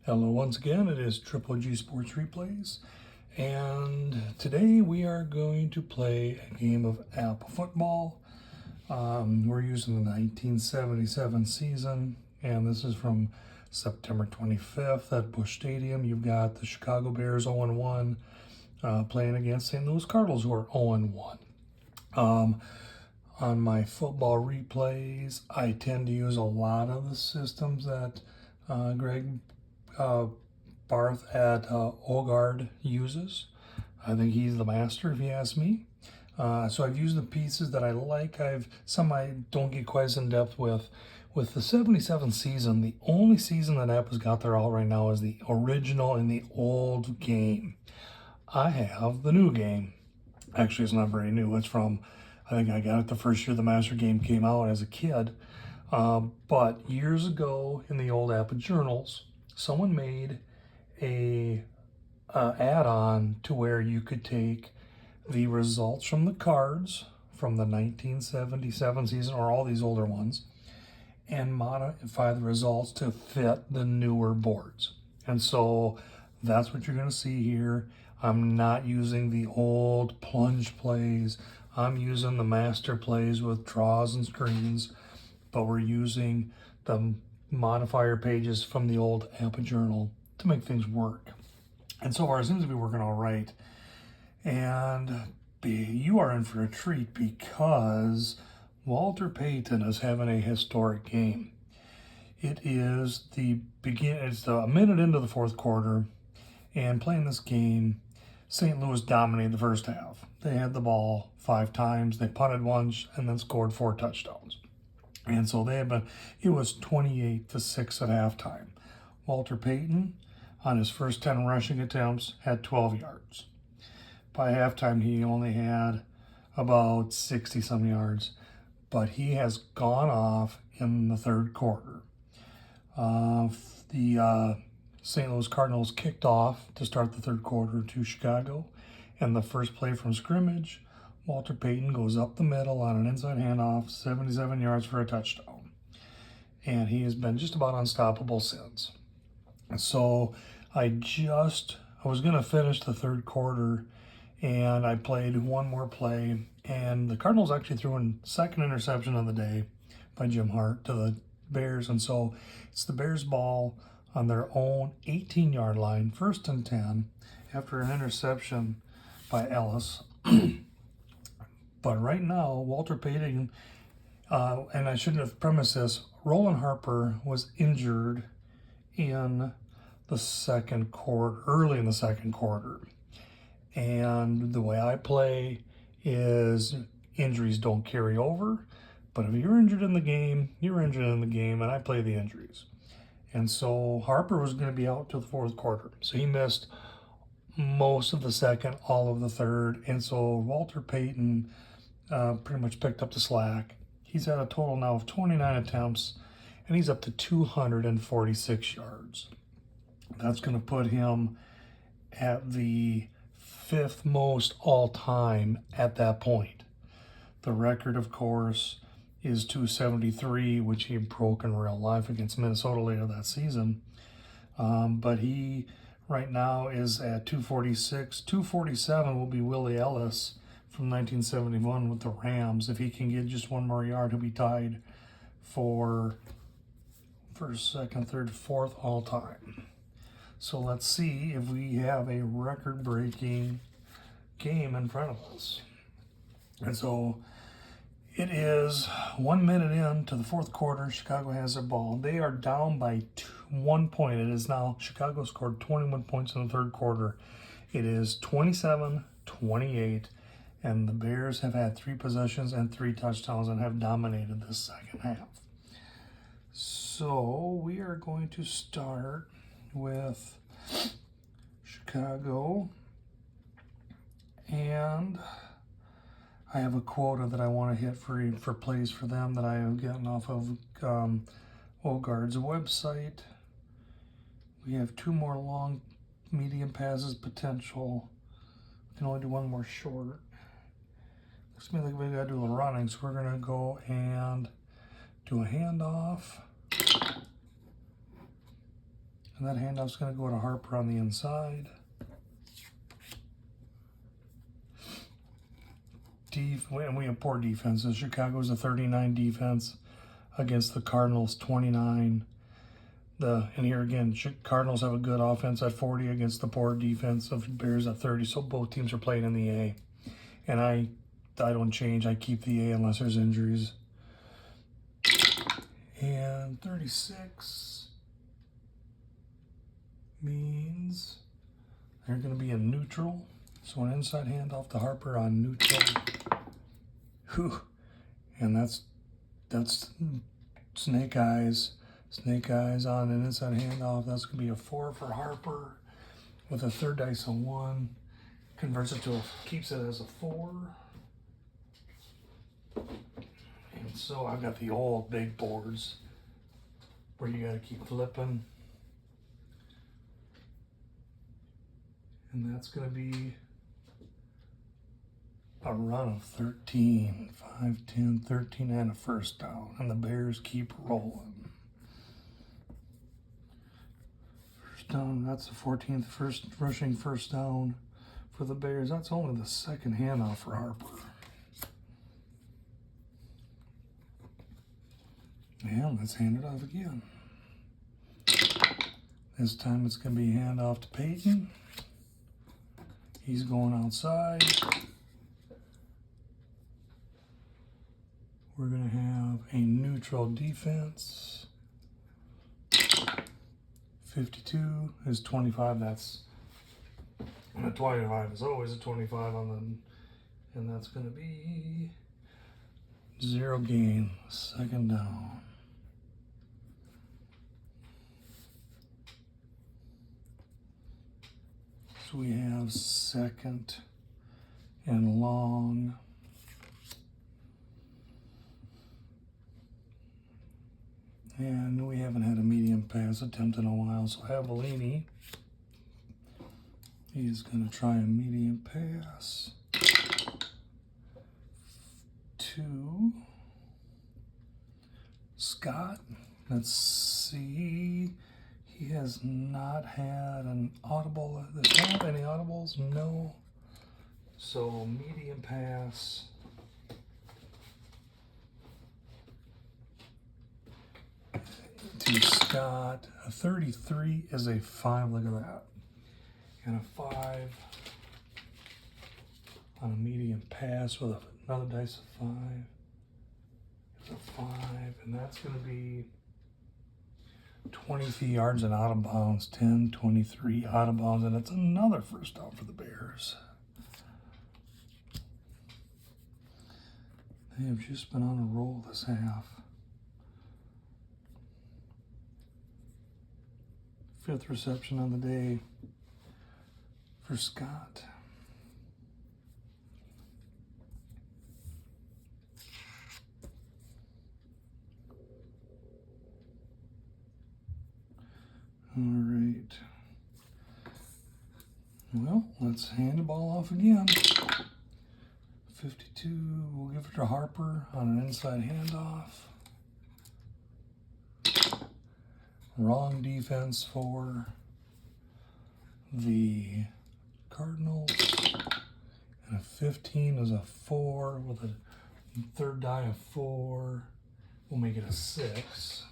Hello once again, it is Triple G Sports Replays, and today we are going to play a game of APBA Football. We're using the 1977 season, and this is from September 25th at Busch Stadium. You've got the Chicago Bears 0-1 playing against St. Louis Cardinals, who are 0-1. On my football replays, I tend to use a lot of the systems that Greg Barth at Ogard uses. I think he's the master, if you ask me. So I've used the pieces that I like. Some I don't get quite as in depth with. With the 77 season, the only season that APBA's got there all right now is the original and the old game. I have the new game. Actually, it's not very new. It's from, I think I got it the first year the master game came out as a kid. But years ago in the old APBA journals, someone made a add-on to where you could take the results from the cards from the 1977 season, or all these older ones, and modify the results to fit the newer boards. And so that's what you're going to see here. I'm not using the old plunge plays. I'm using the master plays with draws and screens, but we're using the modifier pages from the old APBA journal to make things work. And so far it seems to be working all right. And you are in for a treat because Walter Payton is having a historic game. It's a minute into the fourth quarter, and playing this game, St. Louis dominated the first half. They had the ball 5 times, they punted once, and then scored 4 touchdowns. And so it was 28-6 at halftime. Walter Payton, on his first 10 rushing attempts, had 12 yards. By halftime, he only had about 60-some yards, but he has gone off in the third quarter. The St. Louis Cardinals kicked off to start the third quarter to Chicago, and the first play from scrimmage, Walter Payton goes up the middle on an inside handoff, 77 yards for a touchdown. And he has been just about unstoppable since. So I was going to finish the third quarter, and I played one more play, and the Cardinals actually threw in second interception of the day by Jim Hart to the Bears. And so it's the Bears' ball on their own 18-yard line, 1st and 10, after an interception by Ellis. But right now, Walter Payton, and I shouldn't have premised this, Roland Harper was injured in the second quarter, early in the second quarter. And the way I play is injuries don't carry over, but if you're injured in the game, you're injured in the game, and I play the injuries. And so Harper was going to be out till the fourth quarter. So he missed most of the second, all of the third. And so Walter Payton pretty much picked up the slack. He's at a total now of 29 attempts, and he's up to 246 yards. That's going to put him at the 5th most all-time at that point. The record, of course, is 273, which he broke in real life against Minnesota later that season. But he right now is at 246. 247 will be Willie Ellis from 1971 with the Rams. If he can get just one more yard, he'll be tied for first, second, third, fourth all time. So let's see if we have a record-breaking game in front of us. And so it is 1 minute into the fourth quarter. Chicago has their ball. They are down by 1 point. It is now, Chicago scored 21 points in the third quarter. It is 27-28. And the Bears have had 3 possessions and 3 touchdowns and have dominated the second half. So we are going to start with Chicago. And I have a quota that I want to hit for plays for them that I have gotten off of Ogard's website. We have 2 more long medium passes potential. We can only do 1 more short. Looks to me like we got to do a running, so we're going to go and do a handoff. And that handoff's going to go to Harper on the inside. And we have poor defenses. Chicago's a 39 defense against the Cardinals 29. And here again, Cardinals have a good offense at 40 against the poor defense of Bears at 30. So both teams are playing in the A. And I don't change. I keep the A unless there's injuries. And 36 means they're going to be in neutral. So an inside handoff to Harper on neutral. Whew. And that's snake eyes. Snake eyes on an inside handoff. That's going to be a 4 for Harper with a third dice of 1. Converts it to keeps it as a 4. And so I've got the old big boards where you got to keep flipping. And that's going to be a run of 13, 5, 10, 13, and a first down. And the Bears keep rolling. First down, that's the 14th rushing first down for the Bears. That's only the second handoff for Harper. And let's hand it off again. This time it's going to be handoff to Payton. He's going outside. We're going to have a neutral defense. 52 is 25. That's a 25 is always a 25 on the, and that's going to be 0 gain, second down. So we have second and long. And we haven't had a medium pass attempt in a while, so Avellini, he's going to try a medium pass to Scott. Let's see. He has not had an audible. Does he have any audibles? No. So medium pass. To Scott. A 33 is a 5. Look at that. And a 5 on a medium pass with another dice of 5. It's a 5, and that's going to be 23 yards and out of bounds. 10, 23 out of bounds, and it's another first down for the Bears. They have just been on a roll this half. 5th reception on the day for Scott. All right. Well, let's hand the ball off again. 52, we'll give it to Harper on an inside handoff. Wrong defense for the Cardinals. And a 15 is a 4 with a third die of 4. We'll make it a 6.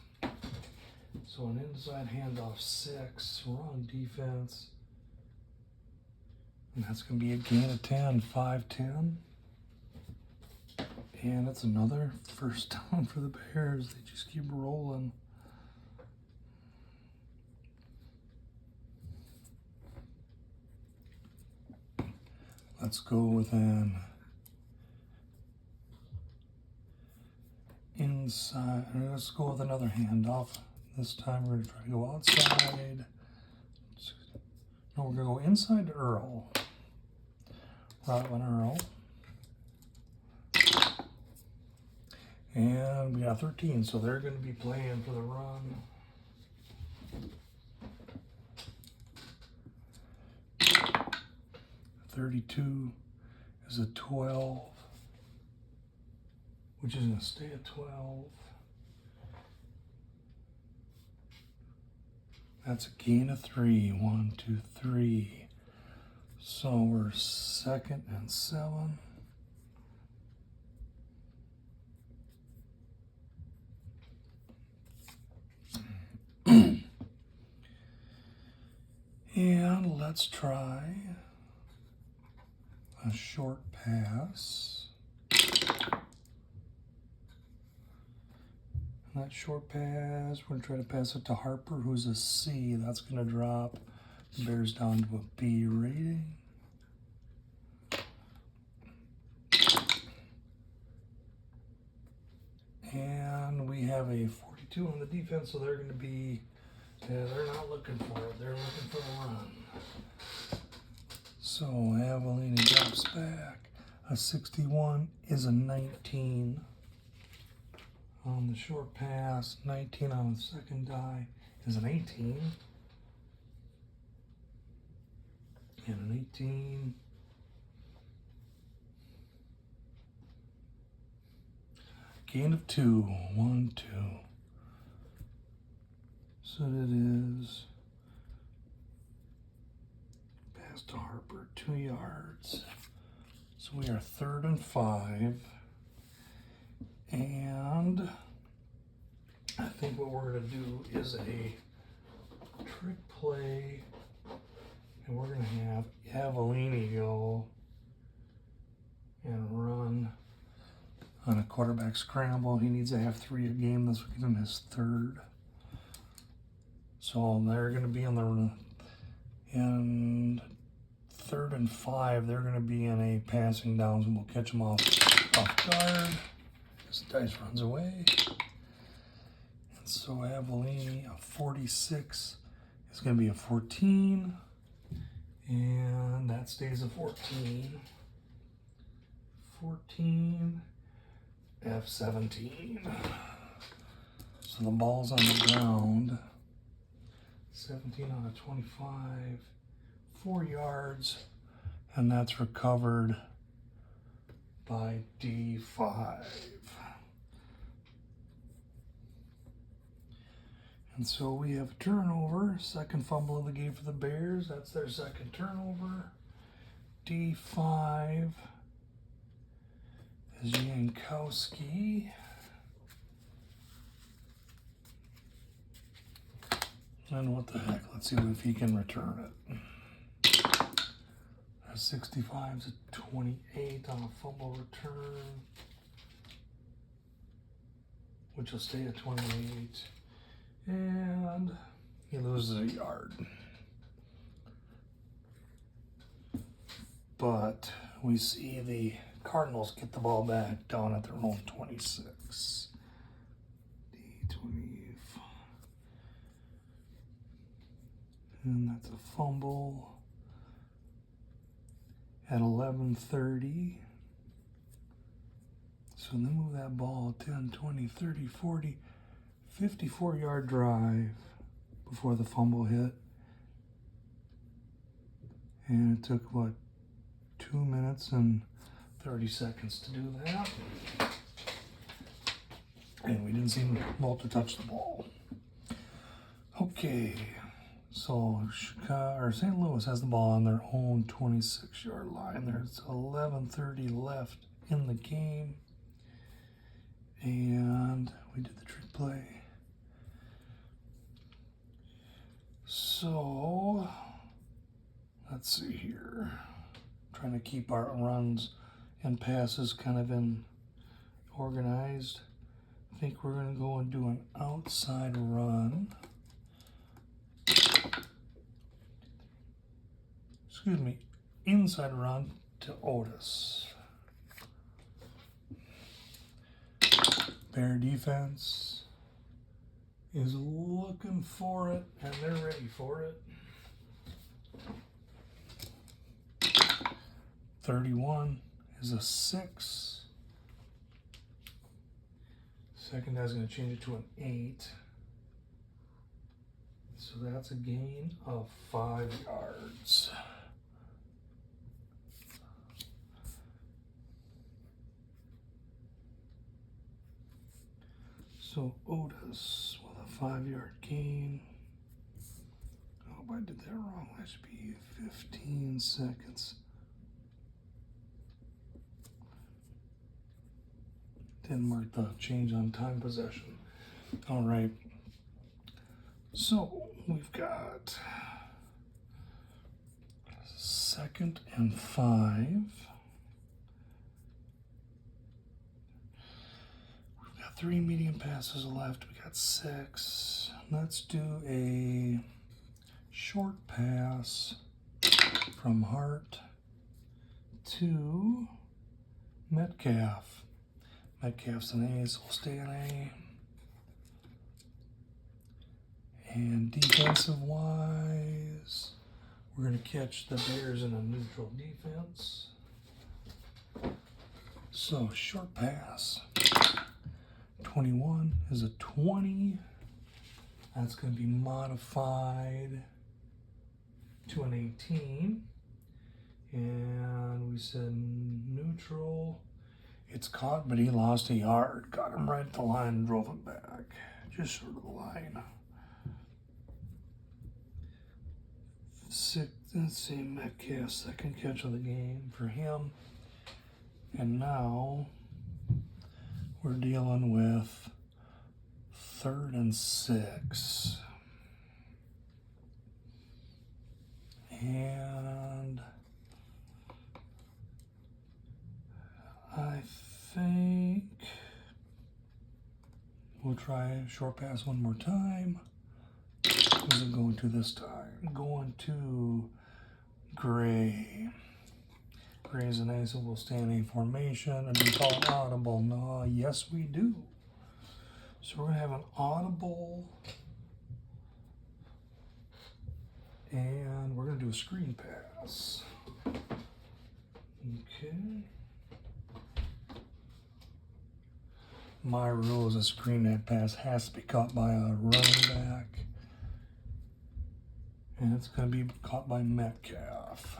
So an inside handoff 6, wrong defense. And that's going to be a gain of 10, 5-10. And it's another first down for the Bears. They just keep rolling. Let's go with an inside. Let's go with another handoff. This time we're going to try to go outside. No, we're going to go inside to Earl. Rodwin Earl. And we got 13, so they're going to be playing for the run. .32 is a 12, which is going to stay at 12. That's a gain of 3. 1, 2, 3. So we're 2nd and 7. And let's try a short pass. And that short pass, we're going to try to pass it to Harper, who's a C. That's going to drop the Bears down to a B rating. And we have a 42 on the defense, so they're going to be, they're not looking for it. They're looking for a run. So Avellini drops back. A 61 is a 19 on the short pass. 19 on the second die is an 18. And an 18. Gain of 2. 1, 2. So it is pass to Harper, 2 yards. So we are 3rd and 5. And I think what we're going to do is a trick play. And we're going to have Avellini go and run on a quarterback scramble. He needs to have 3 a game. This will get him his 3rd. So they're going to be on the, in 3rd and 5, they're going to be in a passing downs, and we'll catch them off guard. This dice runs away. And so Avellini, a 46, is going to be a 14. And that stays a 14. 14, F17. So the ball's on the ground. 17 out of 25, 4 yards, and that's recovered by D5. And so we have a turnover, 2nd fumble of the game for the Bears. That's their 2nd turnover. D5 is Jankowski. And what the heck, let's see if he can return it. A 65 is a 28 on a fumble return, which will stay at 28. And he loses a yard. But we see the Cardinals get the ball back down at their own 26. D25. And that's a fumble at 11:30. So they move that ball 10, 20, 30, 40, 54-yard drive before the fumble hit. And it took, what, 2 minutes and 30 seconds to do that. And we didn't see Walter touch the ball. Okay. So St. Louis has the ball on their own 26-yard line. There's 11:30 left in the game. And we did the trick play. So let's see here. Trying to keep our runs and passes kind of in organized. I think we're going to go and do an outside run. Excuse me, inside run to Otis. Bear defense is looking for it, and they're ready for it. 31 is a 6. Second guy's going to change it to an 8. So that's a gain of 5 yards. So Otis with a 5-yard gain. I did that wrong. That should be 15 seconds. Didn't mark the change on time possession. All right. So we've got 2nd and 5. We've got 3 medium passes left. We got 6. Let's do a short pass from Hart to Metcalf. Metcalf's an A, so we'll stay an A. And defensive wise, we're going to catch the Bears in a neutral defense. So short pass. 21 is a 20. That's going to be modified to an 18. And we said neutral. It's caught, but he lost a yard. Got him right at the line and drove it back. Just short of the line. Let's see, Metcalf, second catch of the game for him. And now we're dealing with 3rd and 6. And I think we'll try a short pass one more time. Who's it going to this time? Going to Gray. Gray's an A, so we'll stay in A formation. And we call it audible. No, yes we do. So we're going to have an audible. And we're going to do a screen pass. Okay. My rule is a screen pass has to be caught by a running back. And it's going to be caught by Metcalf.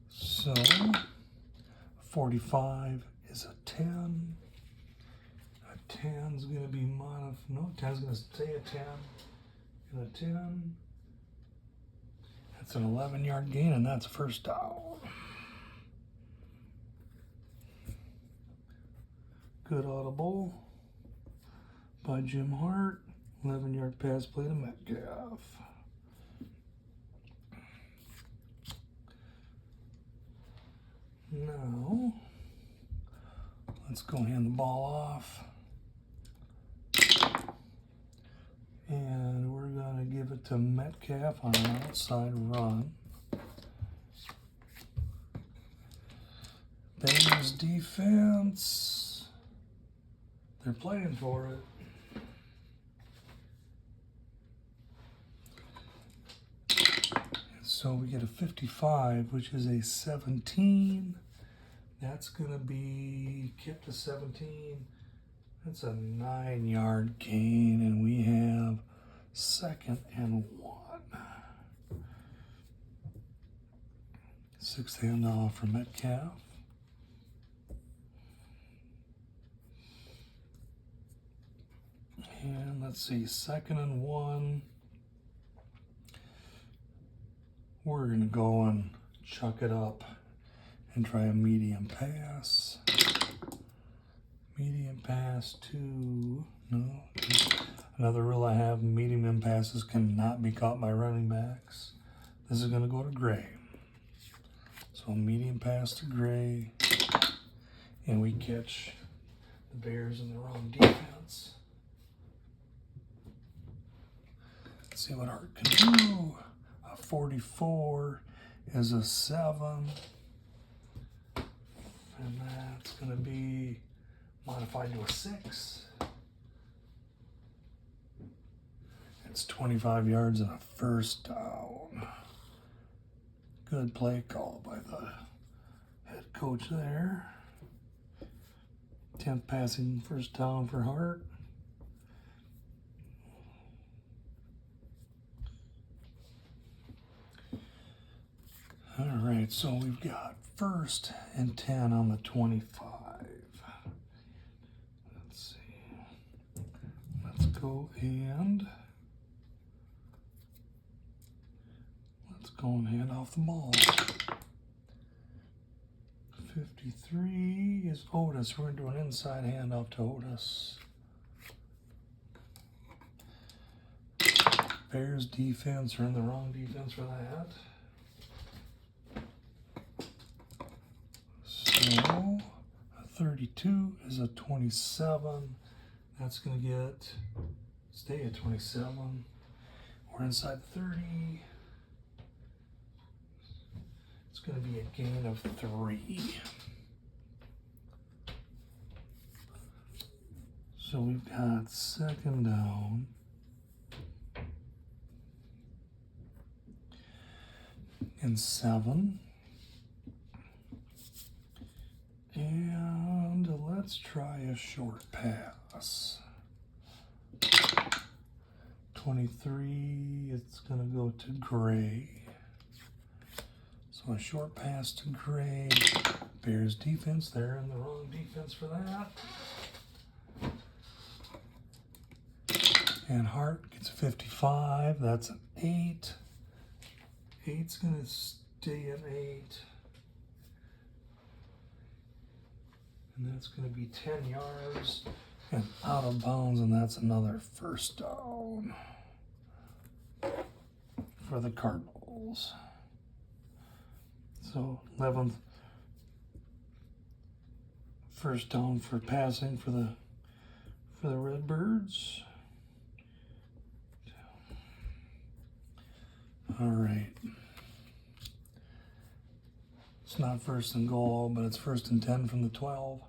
So, 45 is a 10. A 10 is going to be no, 10 is going to stay a 10. And a 10. That's an 11-yard gain, and that's first down. Good audible by Jim Hart. 11-yard pass play to Metcalf. Now, let's go hand the ball off. And we're going to give it to Metcalf on an outside run. Bears defense. They're playing for it. So we get a 55, which is a 17. That's going to be kept to 17. That's a 9-yard gain, and we have 2nd and 1. 6th handoff for Metcalf. And let's see, 2nd and 1. We're going to go and chuck it up and try a medium pass. Medium pass to, no. Another rule I have, medium passes cannot be caught by running backs. This is going to go to Gray. So medium pass to Gray. And we catch the Bears in their own defense. Let's see what Hart can do. 44 is a 7, and that's going to be modified to a 6. It's 25 yards and a first down. Good play call by the head coach there. 10th passing first down for Hart. All right, so we've got 1st and 10 on the 25. Let's see. Let's go and going hand off the ball. 53 is Otis. We're going to do an inside handoff to Otis. Bears defense are in the wrong defense for that. So a 32 is a 27. That's going to stay at 27. We're inside 30. It's going to be a gain of 3. So we've got second down. And 7. And let's try a short pass. 23, it's going to go to Gray. So a short pass to Gray. Bears defense, they're in the wrong defense for that. And Hart gets a 55, that's an 8. 8's going to stay at 8. And that's going to be 10 yards and out of bounds, and that's another first down for the Cardinals. So 11th first down for passing for the Redbirds. All right. It's not first and goal, but it's 1st and 10 from the 12.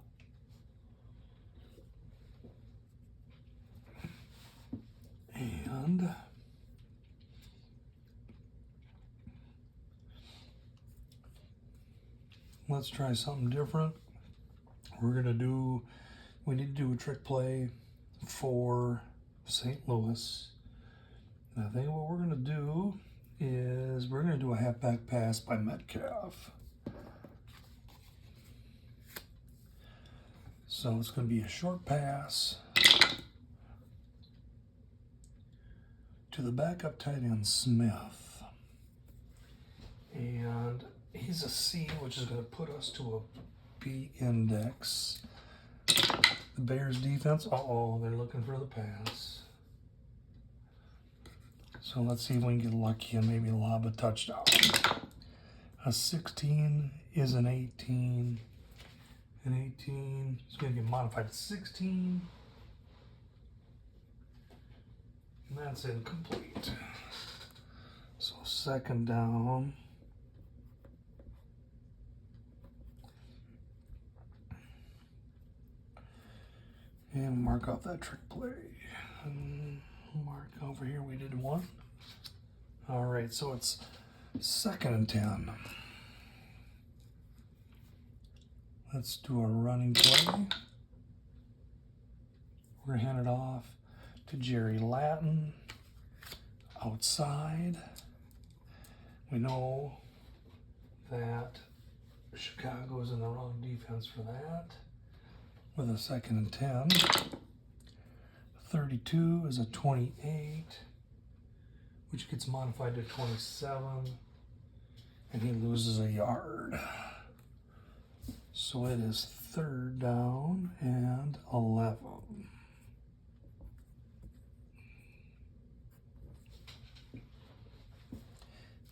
And let's try something different. We need to do a trick play for St. Louis. And I think what we're going to do is we're going to do a halfback pass by Metcalf. So it's going to be a short pass to the backup tight end Smith. And he's a C, which is going to put us to a B index. The Bears defense, they're looking for the pass. So let's see if we can get lucky and maybe lob a touchdown. A 16 is an 18. An 18 is going to get modified to 16. And that's incomplete. So second down. And mark off that trick play. And mark over here, we did 1. All right, so it's 2nd and 10. Let's do a running play. We're gonna hand it off to Jerry Latin outside. We know that Chicago's in the wrong defense for that. With a 2nd and 10. 32 is a 28, which gets modified to 27, and he loses a yard. So it is 3rd down and 11.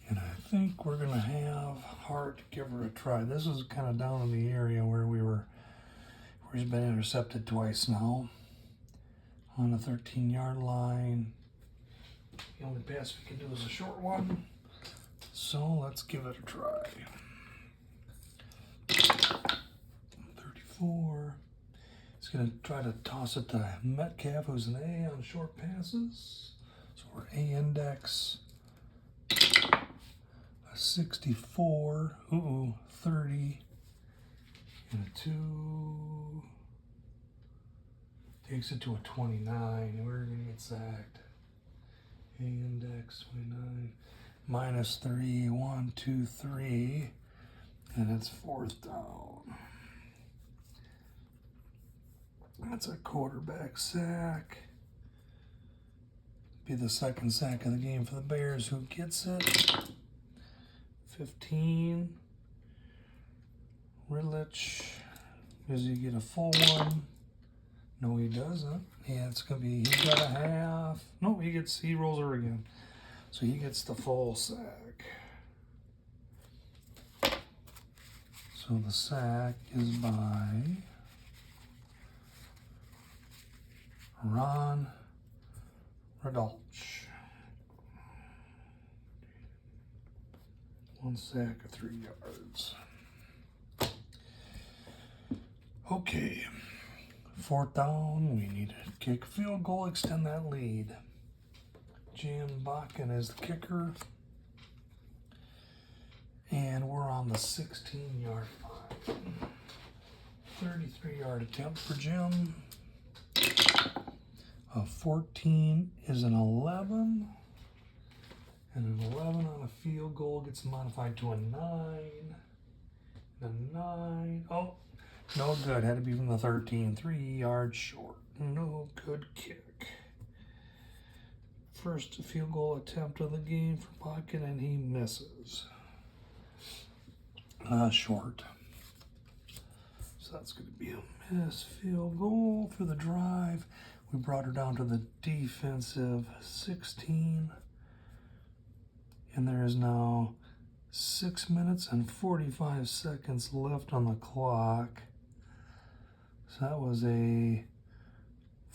And I think we're going to have Hart give her a try. This is kind of down in the area where he's been intercepted twice now. On the 13-yard line. The only pass we can do is a short one. So let's give it a try. 34. He's going to try to toss it to Metcalf, who's an A on short passes. So we're A index. A 64. 30. And a 2. Takes it to a 29, and we're going to get sacked. A index 29, -3, 1, 2, 3, and it's 4th down. That's a quarterback sack. Be the 2nd sack of the game for the Bears. Who gets it? 15. Ridlich, does he get a full one? No, he doesn't. Yeah, it's gonna be, he got a half. No, he rolls her again. So he gets the full sack. So the sack is by Ron Radulch. 1 sack of 3 yards. Okay, 4th down, we need to kick a field goal, extend that lead. Jim Bakken is the kicker. And we're on the 16-yard line. 33-yard attempt for Jim. A 14 is an 11. And an 11 on a field goal gets modified to a 9. A 9. Oh, no good. Had to be from the 13. 3 yards short. No good kick. First field goal attempt of the game for Bakken, and he misses. Short. So that's going to be a miss field goal for the drive. We brought her down to the defensive 16. And there is now 6 minutes and 45 seconds left on the clock. So that was a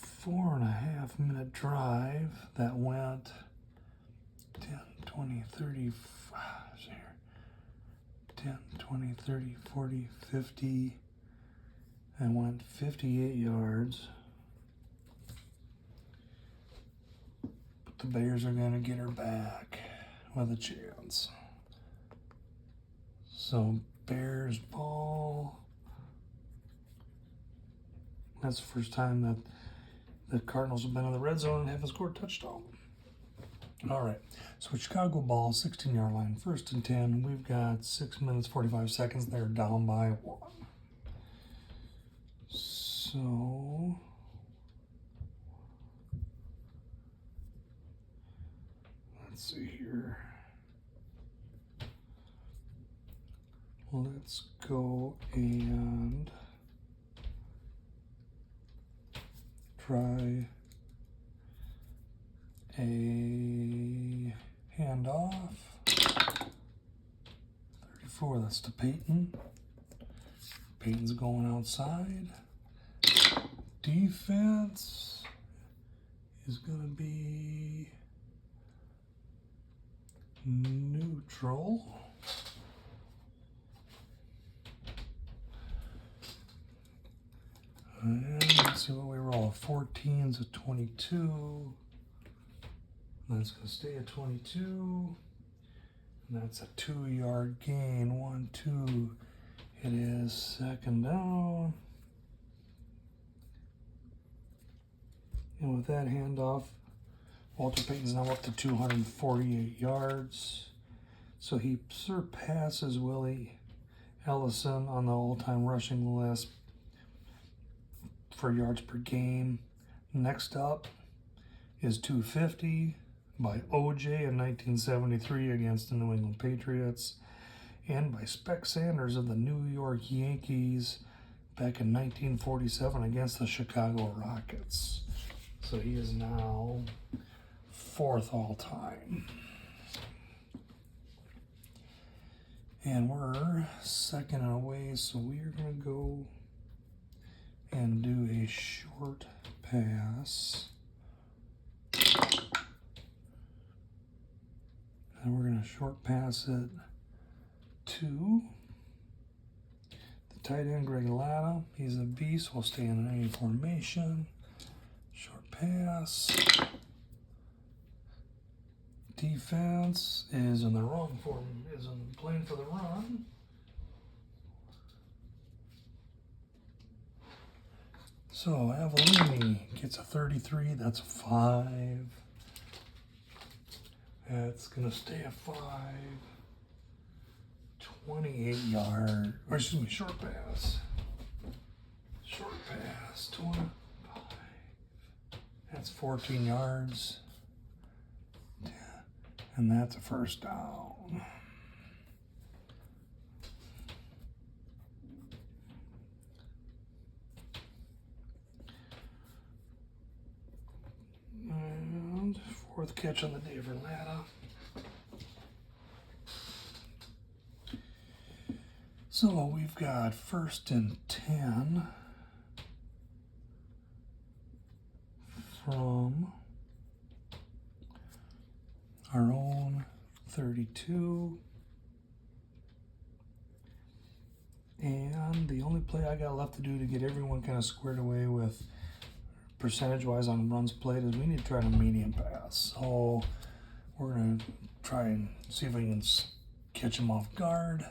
4.5 minute drive that went 10, 20, 30, 10, 20, 30, 40, 50, and went 58 yards. But the Bears are going to get her back with a chance. So Bears ball. That's the first time that the Cardinals have been in the red zone and haven't scored a touchdown. All right, so Chicago ball, 16-yard line, 1st and 10. We've got 6 minutes, 45 seconds. They're down by 1. So let's see here. Let's go and try a handoff. 34, that's to Payton. Payton's going outside. Defense is going to be neutral. And let's see what we roll. 14's a 22. That's going to stay at 22. And that's a 2-yard gain. 1, 2. It is 2nd down. And with that handoff, Walter Payton's now up to 248 yards. So he surpasses Willie Ellison on the all-time rushing list for yards per game. Next up is 250 by OJ in 1973 against the New England Patriots, and by Spec Sanders of the New York Yankees back in 1947 against the Chicago Rockets. So he is now 4th all time. And we're 2nd and away, so we are going to go and do a short pass. And we're going to short pass it to the tight end, Greg Latta. He's a beast. We'll stay in an A formation. Short pass. Defense is in the wrong form, isn't playing for the run. So Avellini gets a 33, that's a 5. That's gonna stay a 5. 28-yard, or excuse me, short pass. Short pass, 25. That's 14 yards. And that's a 1st down. catch on the day for Latta. So we've got 1st and 10 from our own 32. And the only play I got left to do to get everyone kind of squared away with percentage-wise on runs played is we need to try to medium pass. So we're going to try and see if we can catch him off guard.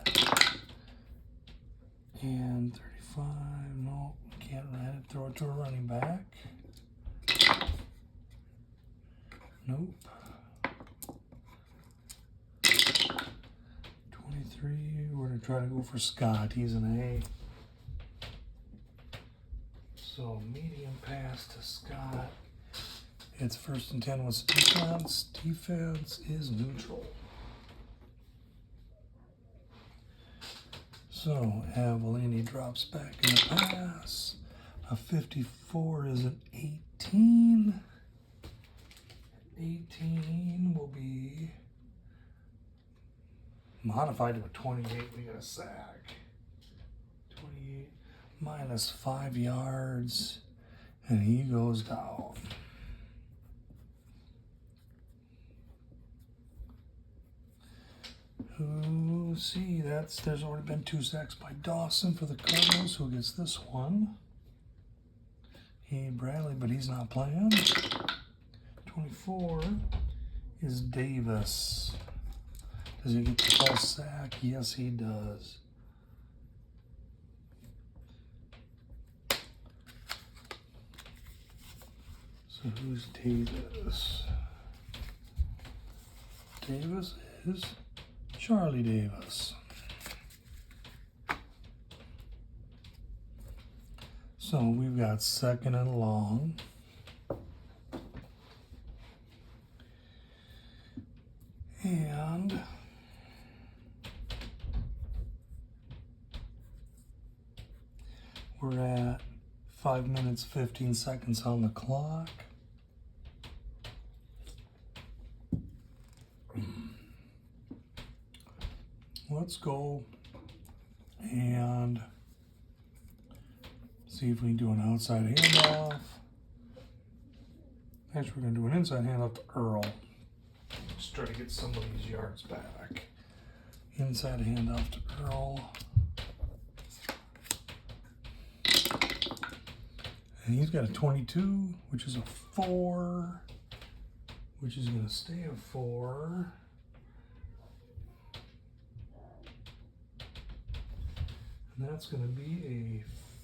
And 35, no, can't run it. Throw it to a running back. Nope. 23, we're going to try to go for Scott. He's an A. So medium pass to Scott. It's 1st and 10 with defense. Defense is neutral. So Avellini drops back in the pass. A 54 is an 18. 18 will be modified to a 28. We got a sack. 28 minus 5 yards. And he goes down. See, there's already been 2 sacks by Dawson for the Cardinals, who gets this one. Bradley, but he's not playing. 24 is Davis. Does he get the false sack? Yes, he does. So who's Davis? Davis is Charlie Davis. So we've got 2nd and long. And we're at 5 minutes, 15 seconds on the clock. Let's go and see if we can do an outside handoff. Actually, we're going to do an inside handoff to Earl. Just try to get some of these yards back. Inside handoff to Earl. And he's got a 22, which is a 4, which is going to stay a 4. And that's going to be a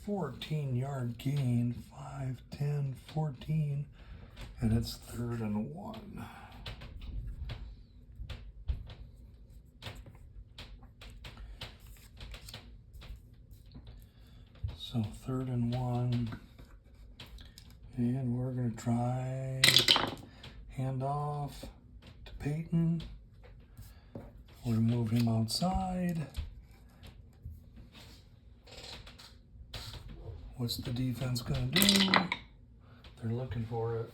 14-yard gain, 5, 10, 14, and it's 3rd and 1. So 3rd and 1, and we're going to try handoff to Payton. We'll move him outside. What's the defense going to do? They're looking for it.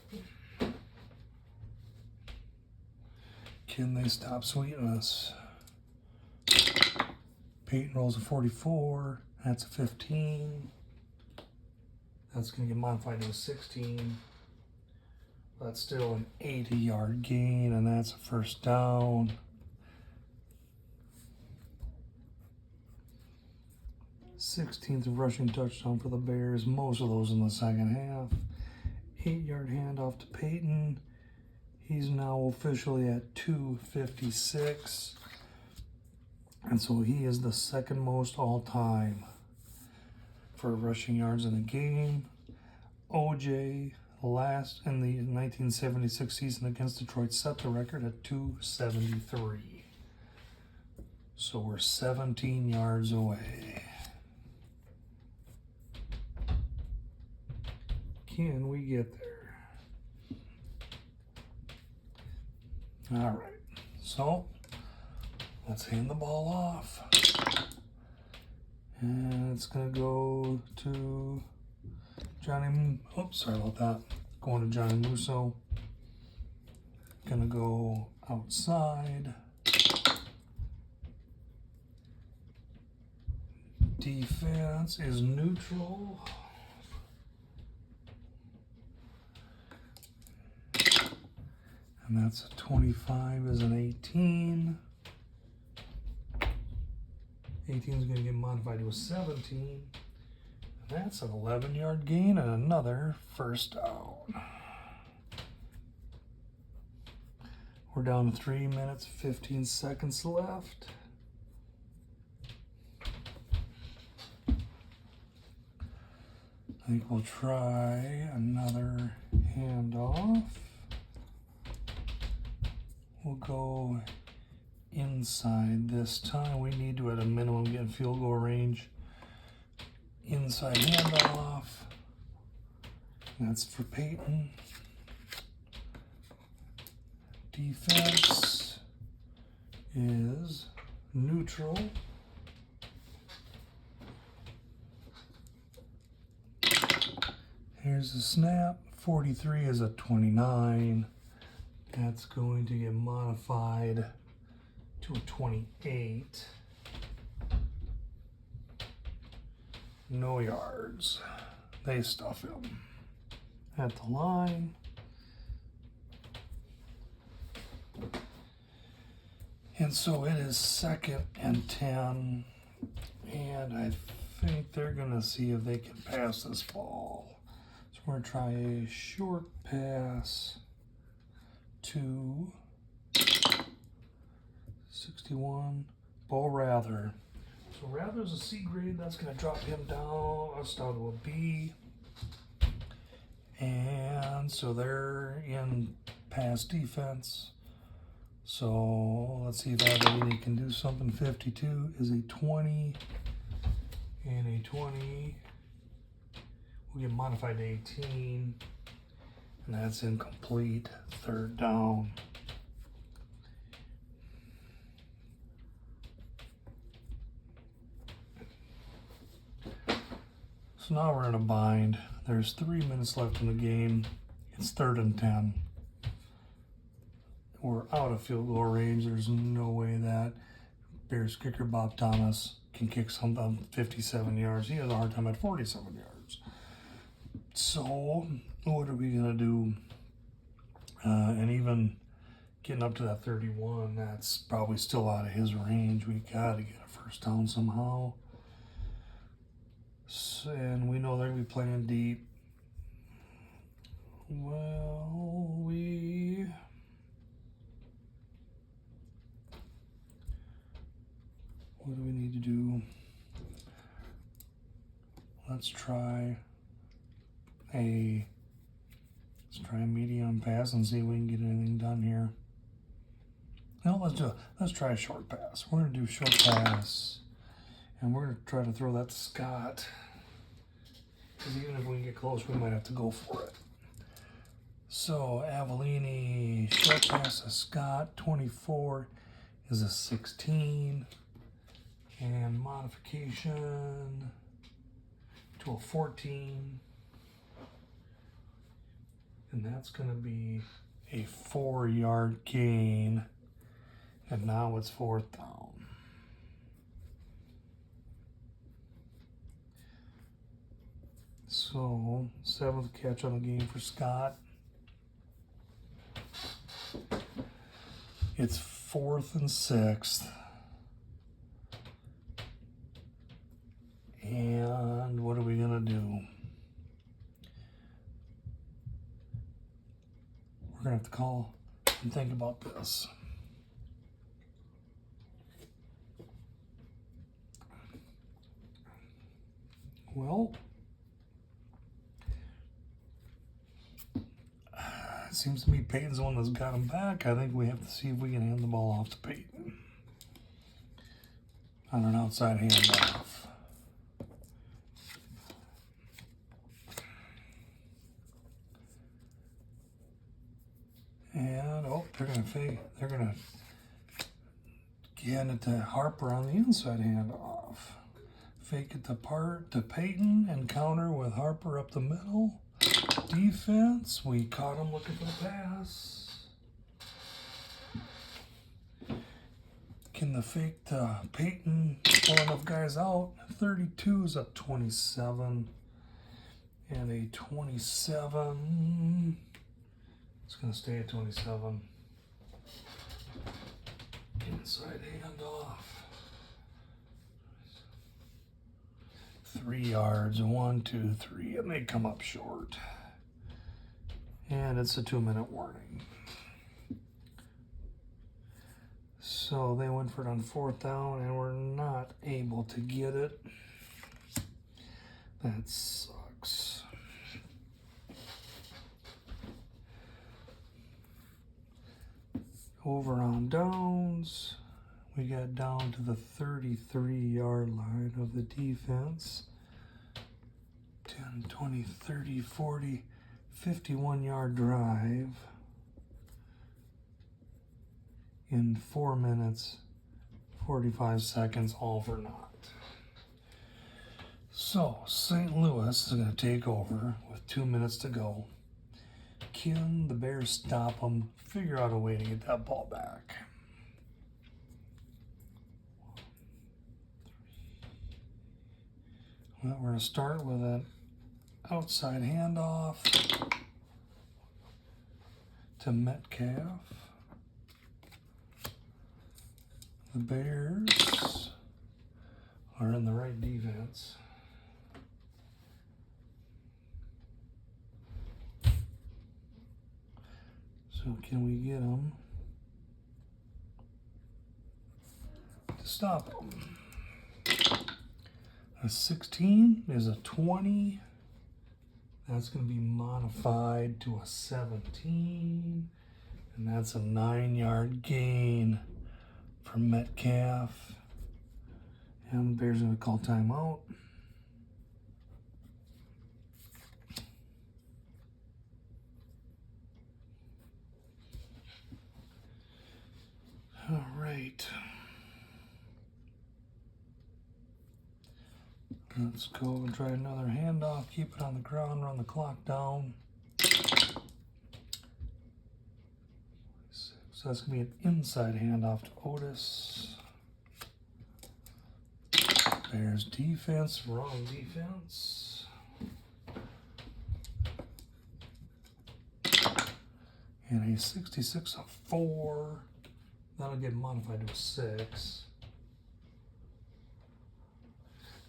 Can they stop Sweetness? Payton rolls a 44. That's a 15. That's going to get modified to a 16. That's still an 80-yard gain, and that's a 1st down. 16th rushing touchdown for the Bears, most of those in the second half. 8-yard handoff to Payton. He's now officially at 256. And so he is the 2nd most all-time for rushing yards in a game. OJ, last in the 1976 season against Detroit, set the record at 273. So we're 17 yards away. Can we get there? All right, so let's hand the ball off. And it's gonna go to Johnny, oops, sorry about that. Going to Johnny Musso. Gonna go outside. Defense is neutral. And that's a 25 is an 18. 18 is going to get modified to a 17. And that's an 11-yard gain and another first down. We're down to 3 minutes, 15 seconds left. I think we'll try another handoff. We'll go inside this time. We need to, at a minimum, get in field goal range. Inside handoff. That's for Payton. Defense is neutral. Here's the snap. 43 is a 29. That's going to get modified to a 28. No yards. They stuff him at the line. And so it is 2nd and 10. And I think they're going to see if they can pass this ball. So we're going to try a short pass to 61, Bo Rather. So Rather's a C grade. That's going to drop him down, us down to a B. And so they're in pass defense. So let's see if Avalini can do something. 52 is a 20 and a 20. We'll get modified to 18. And that's incomplete. 3rd down. So now we're in a bind. There's 3 minutes left in the game. It's 3rd and 10. We're out of field goal range. There's no way that Bears kicker Bob Thomas can kick something 57 yards. He has a hard time at 47 yards. So what are we gonna do? And even getting up to that 31, that's probably still out of his range. We gotta get a first down somehow. So, and we know they're gonna be playing deep. Well, what do we need to do? Let's try a medium pass and see if we can get anything done here. No, let's try a short pass. We're gonna do a short pass, and we're gonna try to throw that to Scott. Because even if we can get close, we might have to go for it. So Avalini, short pass to Scott. 24 is a 16, and modification to a 14. And that's going to be a 4-yard gain. And now it's 4th down. So, 7th catch on the game for Scott. It's 4th and 6th. And what are we going to do? We're going to have to call and think about this. Well, it seems to me Payton's the one that's got him back. I think we have to see if we can hand the ball off to Payton on an outside handoff. And they're gonna get it to Harper on the inside handoff. Fake it to Payton and counter with Harper up the middle. Defense, we caught him looking for the pass. making the fake to Payton, pull enough guys out. 32 is a 27. And a 27. It's going to stay at 27. Inside handoff. 3 yards. 1, 2, 3. It may come up short. And it's a 2-minute warning. So they went for it on 4th down and were not able to get it. That sucks. Over on downs, we got down to the 33-yard line of the defense. 10, 20, 30, 40, 51-yard drive in 4 minutes, 45 seconds, all for naught. So, St. Louis is going to take over with 2 minutes to go. Can the Bears stop them? Figure out a way to get that ball back. Well, we're going to start with an outside handoff to Metcalf. The Bears are in the right defense. So can we get them to stop them? A 16 is a 20. That's going to be modified to a 17. And that's a 9-yard gain for Metcalf. And the Bears are going to call timeout. All right. Let's go and try another handoff. Keep it on the ground, run the clock down. So that's going to be an inside handoff to Otis. Bears defense, wrong defense. And a 66-4. That'll get modified to a 6.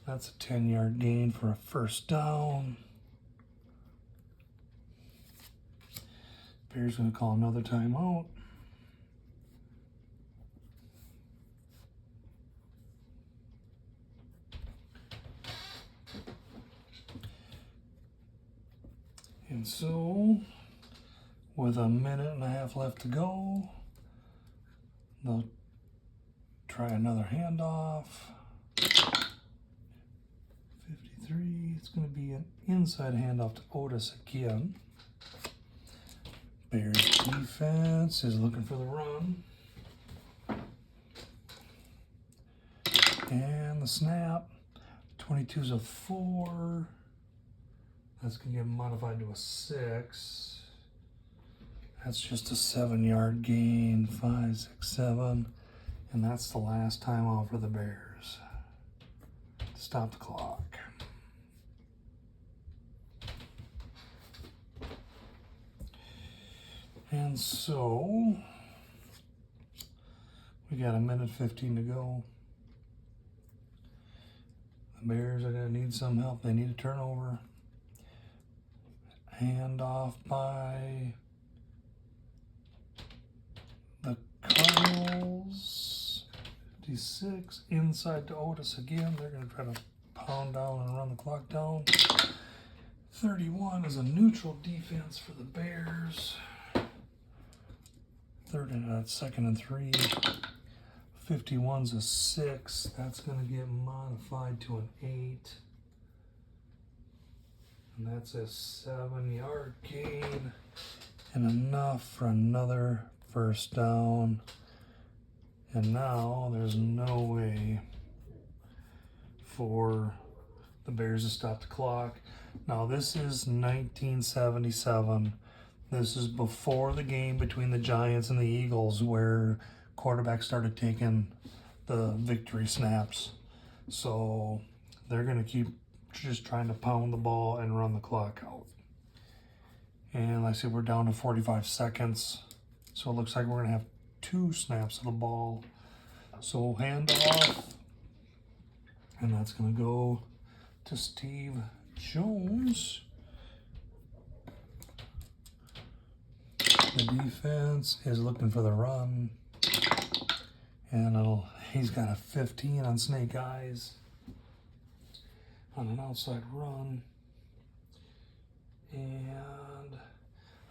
That's a 10-yard gain for a first down. Bears going to call another timeout. And so, with a minute and a half left to go, they'll try another handoff. 53, it's going to be an inside handoff to Otis again. Bears defense is looking for the run. And the snap, 22's a 4. That's going to get modified to a 6. That's just a 7-yard gain, 5, 6, 7. And that's the last timeout for the Bears. Stop the clock. And so, we got a minute 15 to go. The Bears are going to need some help. They need a turnover. Handoff by the Cardinals. 56, inside to Otis again. They're going to try to pound down and run the clock down. 31 is a neutral defense for the Bears. Second and 3. 51's a 6. That's going to get modified to an 8. And that's a 7-yard gain. And enough for another first down. And now there's no way for the Bears to stop the clock. Now this is 1977. This is before the game between the Giants and the Eagles where quarterbacks started taking the victory snaps. So they're going to keep just trying to pound the ball and run the clock out. And like I said, we're down to 45 seconds. So it looks like we're going to have 2 snaps of the ball. So hand off. And that's going to go to Steve Jones. The defense is looking for the run. And he's got a 15 on Snake Eyes on an outside run. And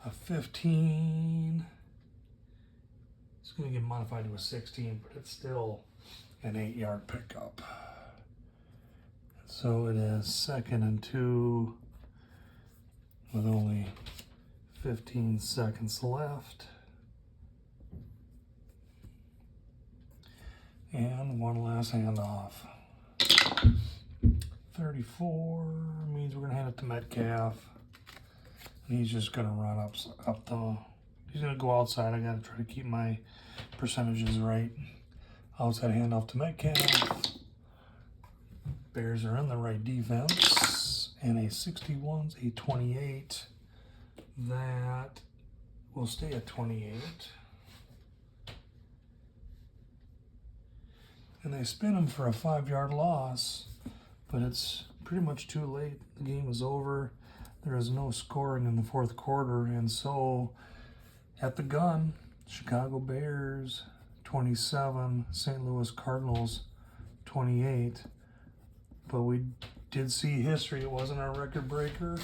a 15. It's going to get modified to a 16, but it's still an 8-yard pickup. So it is 2nd and 2 with only 15 seconds left. And one last handoff. 34 means we're going to hand it to Metcalf. And he's just going to run up the... He's going to go outside. I got to try to keep my percentages right. Outside handoff to Metcalf. Bears are in the right defense. And a 61's a 28. That will stay at 28. And they spin him for a 5-yard loss. But it's pretty much too late. The game is over. There is no scoring in the 4th quarter. And so at the gun, Chicago Bears 27, St. Louis Cardinals 28. But we did see history. It wasn't our record breaker,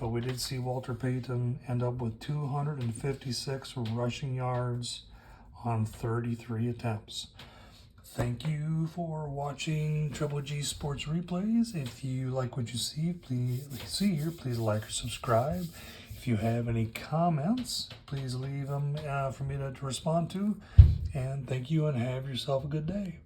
but we did see Walter Payton end up with 256 rushing yards on 33 attempts. Thank you for watching Triple G Sports Replays. If you like what you see, please like or subscribe. If you have any comments, please leave them for me to respond to. And thank you and have yourself a good day.